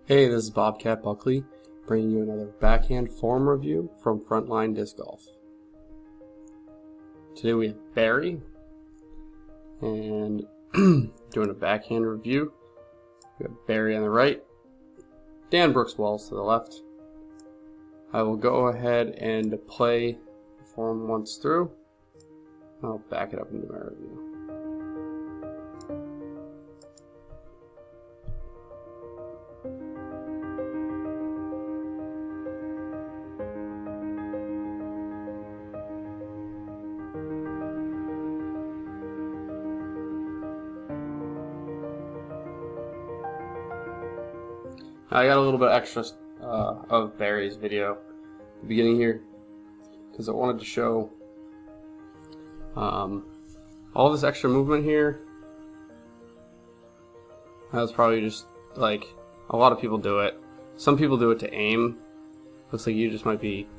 Hey, this is Bobcat Buckley, bringing you another backhand form review from Frontline Disc Golf. Today we have Barry, and doing a backhand review. We have Barry on the right, Dan Brooks Walls to the left. I will go ahead and play the form once through. I'll back it up into my review. I got a little bit extra of Barry's video at the beginning here because I wanted to show all this extra movement here. That's probably just like a lot of people do it. Some people do it to aim. Looks like you just might be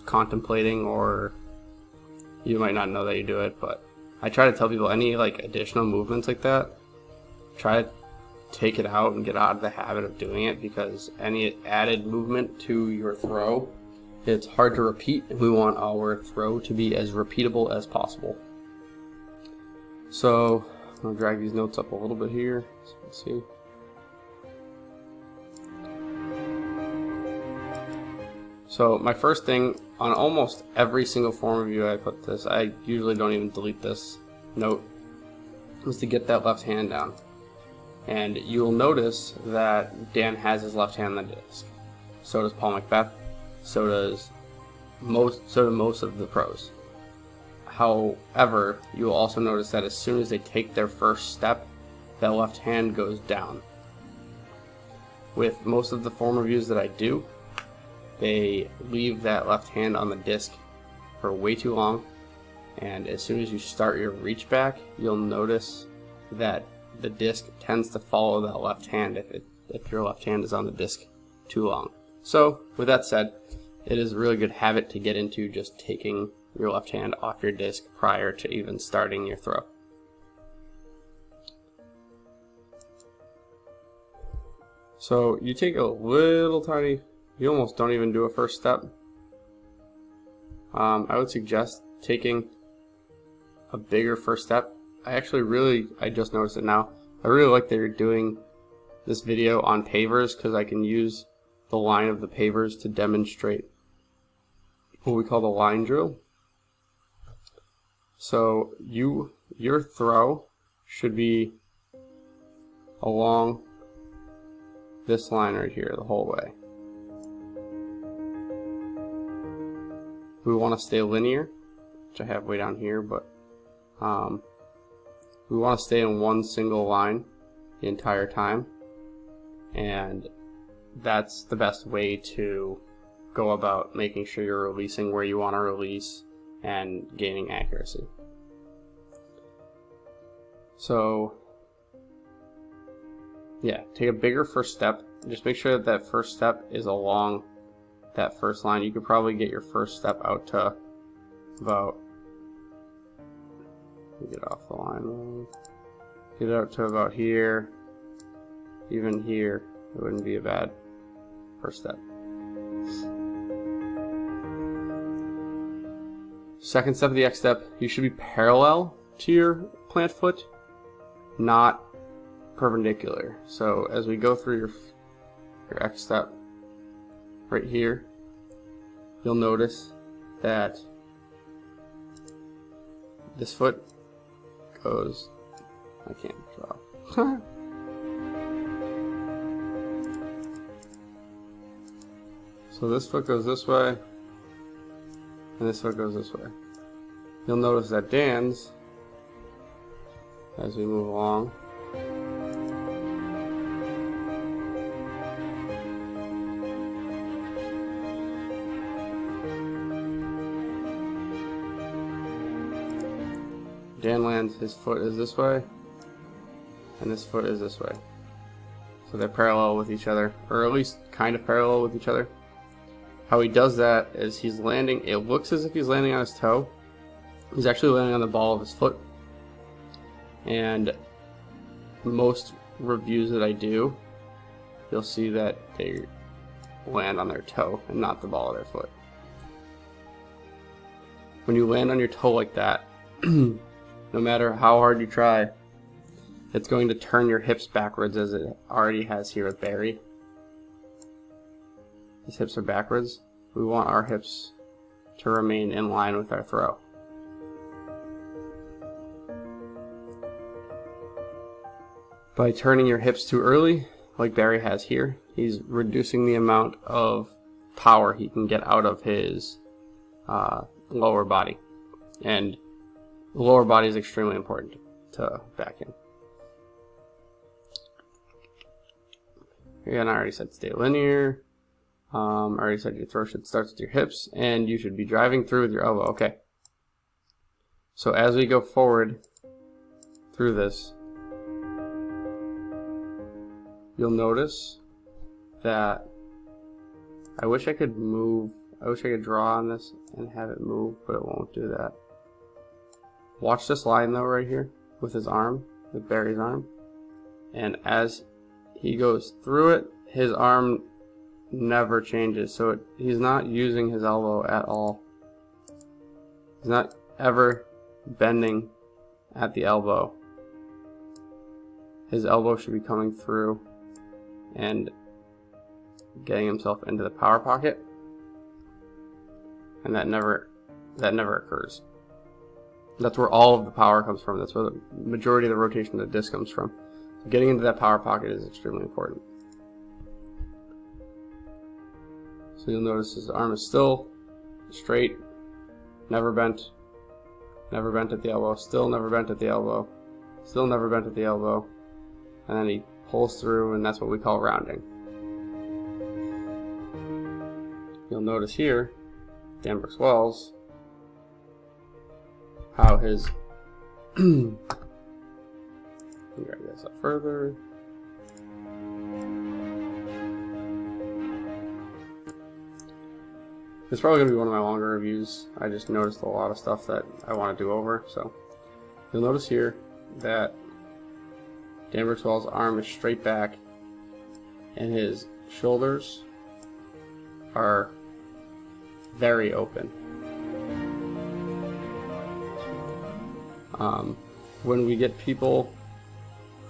contemplating, or you might not know that you do it, but I try to tell people any like additional movements like that, try to take it out and get out of the habit of doing it, because any added movement to your throw, it's hard to repeat, and we want our throw to be as repeatable as possible. So I'm going to drag these notes up a little bit here so you can see. So my first thing, on almost every single form review I put this, I usually don't even delete this note, is to get that left hand down. And you'll notice that Dan has his left hand on the disc. So does Paul McBeth. So do most of the pros. However, you will also notice that as soon as they take their first step, that left hand goes down. With most of the form reviews that I do, they leave that left hand on the disc for way too long. And as soon as you start your reach back, you'll notice that the disc tends to follow that left hand if your left hand is on the disc too long. So with that said, it is a really good habit to get into, just taking your left hand off your disc prior to even starting your throw. So you take a little tiny, you almost don't even do a first step. I would suggest taking a bigger first step. I just noticed it now. I really like that you're doing this video on pavers, because I can use the line of the pavers to demonstrate what we call the line drill. So your throw should be along this line right here the whole way. We want to stay linear, which I have way down here, but we want to stay in one single line the entire time, and that's the best way to go about making sure you're releasing where you want to release and gaining accuracy. So yeah, take a bigger first step. Just make sure that that first step is along that first line. You could probably get your first step out to about, get off the line, get it out to about here. Even here, it wouldn't be a bad first step. Second step of the X step, you should be parallel to your plant foot, not perpendicular. So as we go through your X step right here, you'll notice that this foot goes, I can't draw. So this foot goes this way, and this foot goes this way. You'll notice that Dan's, as we move along, Dan lands, his foot is this way, and this foot is this way. So they're parallel with each other, or at least kind of parallel with each other. How he does that is he's landing, it looks as if he's landing on his toe. He's actually landing on the ball of his foot. And most reviews that I do, you'll see that they land on their toe and not the ball of their foot. When you land on your toe like that, no matter how hard you try, it's going to turn your hips backwards, as it already has here with Barry. His hips are backwards. We want our hips to remain in line with our throw. By turning your hips too early, like Barry has here, he's reducing the amount of power he can get out of his lower body. And the lower body is extremely important to backhand. Again, I already said stay linear. I already said your throw should start with your hips, and you should be driving through with your elbow. Okay. So as we go forward through this, you'll notice that I wish I could draw on this and have it move, but it won't do that. Watch this line though right here with his arm, with Barry's arm. And as he goes through it, his arm never changes. So he's not using his elbow at all. He's not ever bending at the elbow. His elbow should be coming through and getting himself into the power pocket, and that never occurs. That's where all of the power comes from. That's where the majority of the rotation of the disc comes from. So getting into that power pocket is extremely important. So you'll notice his arm is still straight, never bent at the elbow, still never bent at the elbow, still never bent at the elbow, and then he pulls through, and that's what we call rounding. You'll notice here, Dan Brooks Wells, how his let me drag this up further. It's probably going to be one of my longer reviews. I just noticed a lot of stuff that I want to do over. So you'll notice here that Dan Brooks Wells' arm is straight back and his shoulders are very open. When we get people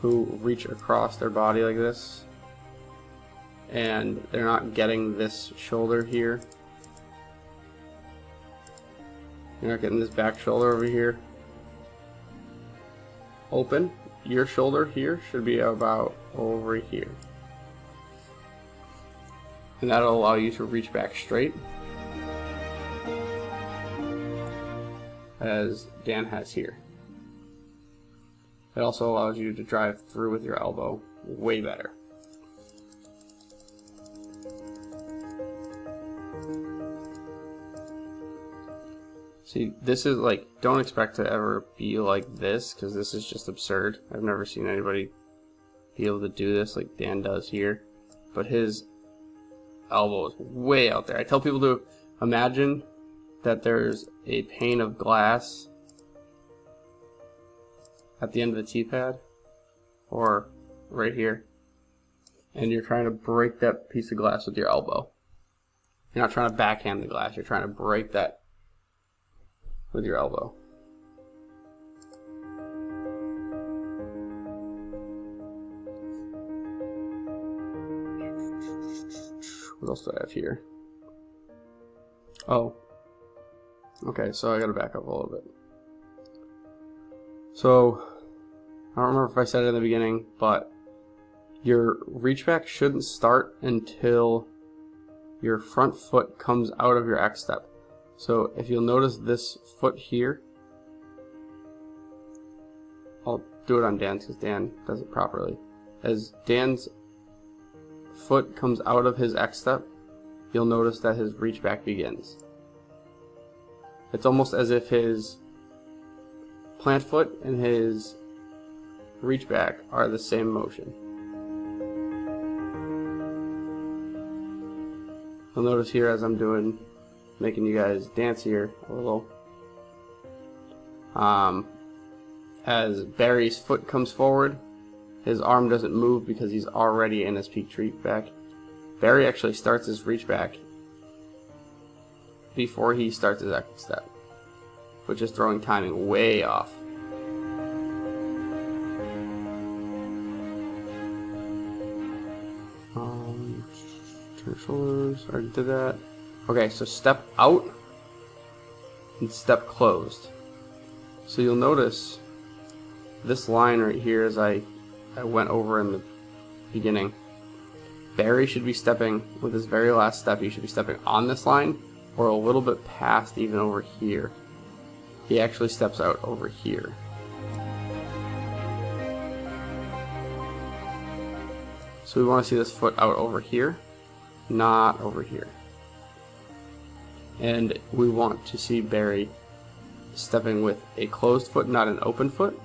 who reach across their body like this and they're not getting this shoulder here, you're not getting this back shoulder over here open, your shoulder here should be about over here. And that'll allow you to reach back straight, as Dan has here. It also allows you to drive through with your elbow way better. See, this is like, don't expect to ever be like this, because this is just absurd. I've never seen anybody be able to do this like Dan does here. But his elbow is way out there. I tell people to imagine that there's a pane of glass at the end of the T-pad, or right here, and you're trying to break that piece of glass with your elbow. You're not trying to backhand the glass, you're trying to break that with your elbow. What else do I have here? Oh, okay, so I gotta back up a little bit. So, I don't remember if I said it in the beginning, but your reach back shouldn't start until your front foot comes out of your X step. So if you'll notice this foot here, I'll do it on Dan's because Dan does it properly. As Dan's foot comes out of his X step, you'll notice that his reach back begins. It's almost as if his plant foot and his reach back are the same motion. You'll notice here as I'm making you guys dance here a little, as Barry's foot comes forward, his arm doesn't move because he's already in his peak reach back. Barry actually starts his reach back before he starts his exit step, which is throwing timing way off. Turn shoulders, already did that. Okay, so step out and step closed. So you'll notice this line right here, as I went over in the beginning. Barry should be stepping, with his very last step, he should be stepping on this line or a little bit past, even over here. He actually steps out over here. So we want to see this foot out over here, not over here. And we want to see Barry stepping with a closed foot, not an open foot.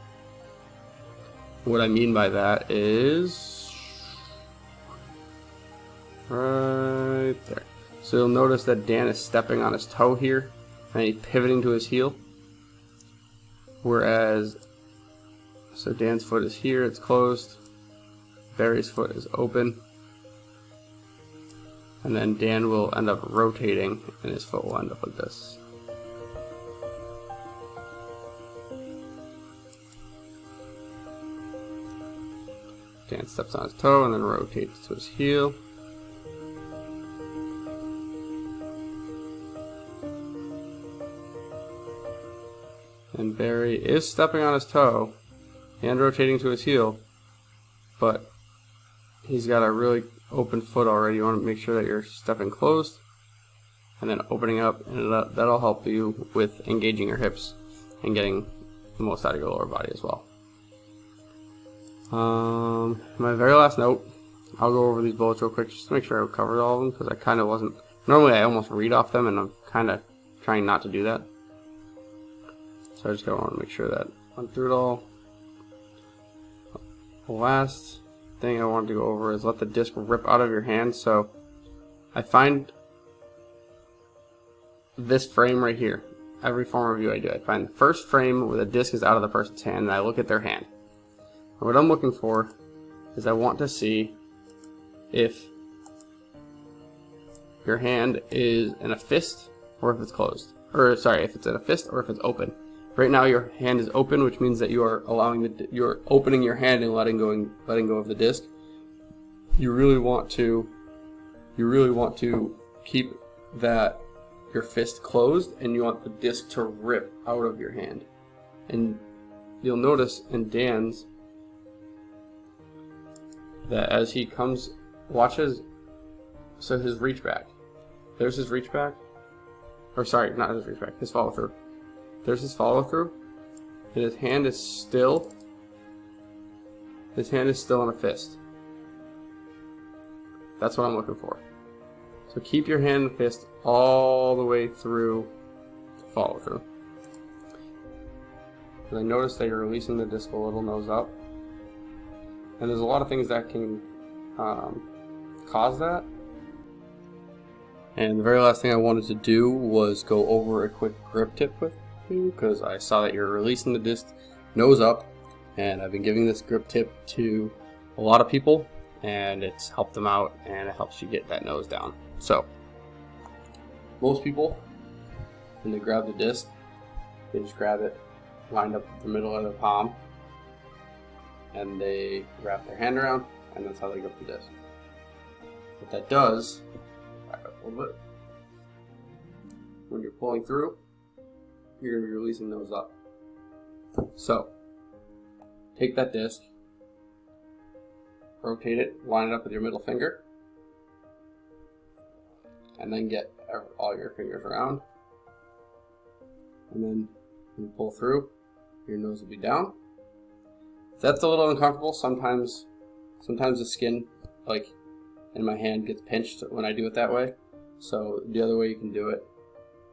What I mean by that is right there. So you'll notice that Dan is stepping on his toe here, and he's pivoting to his heel. Whereas, so Dan's foot is here, it's closed. Barry's foot is open. And then Dan will end up rotating, and his foot will end up like this. Dan steps on his toe and then rotates to his heel. And Barry is stepping on his toe and rotating to his heel, but he's got a really open foot already. You want to make sure that you're stepping closed and then opening up, and that'll help you with engaging your hips and getting the most out of your lower body as well. My very last note, I'll go over these bullets real quick just to make sure I covered all of them, because I kind of wasn't. Normally I almost read off them, and I'm kind of trying not to do that. So I just want to make sure that I went through it all. The last thing I wanted to go over is let the disc rip out of your hand. So I find this frame right here. Every form review I do, I find the first frame where the disc is out of the person's hand, and I look at their hand. And what I'm looking for is I want to see if your hand is in a fist or if it's closed. Or sorry, if it's in a fist or if it's open. Right now your hand is open, which means that you are you're opening your hand and letting go of the disc. You really want to keep that your fist closed, and you want the disc to rip out of your hand. And you'll notice in Dan's that as he comes, watches, so his reach back. There's his reach back. Or sorry, not his reach back, his follow through. There's his follow through. And his hand is still in a fist. That's what I'm looking for. So keep your hand in the fist all the way through to follow through. And I notice that you're releasing the disc a little, nose up. And there's a lot of things that can cause that. And the very last thing I wanted to do was go over a quick grip tip with you, because I saw that you're releasing the disc nose up, and I've been giving this grip tip to a lot of people, and it's helped them out, and it helps you get that nose down. So most people, when they grab the disc, they just grab it lined up the middle of their palm, and they wrap their hand around, and that's how they grip the disc. What that does, back up a little bit, when you're pulling through, you're going to be releasing those up. So take that disc, rotate it, line it up with your middle finger, and then get all your fingers around. And then when you pull through, your nose will be down. If that's a little uncomfortable, sometimes the skin, like in my hand, gets pinched when I do it that way. So the other way you can do it,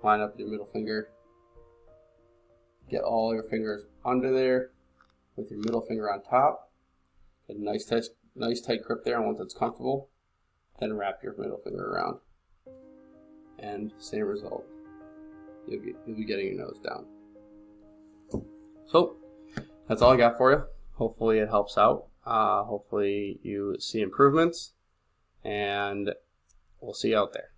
line up your middle finger, get all your fingers under there with your middle finger on top. Get a nice tight grip there, and once it's comfortable, then wrap your middle finger around. And same result. You'll be getting your nose down. So that's all I got for you. Hopefully it helps out. Hopefully you see improvements, and we'll see you out there.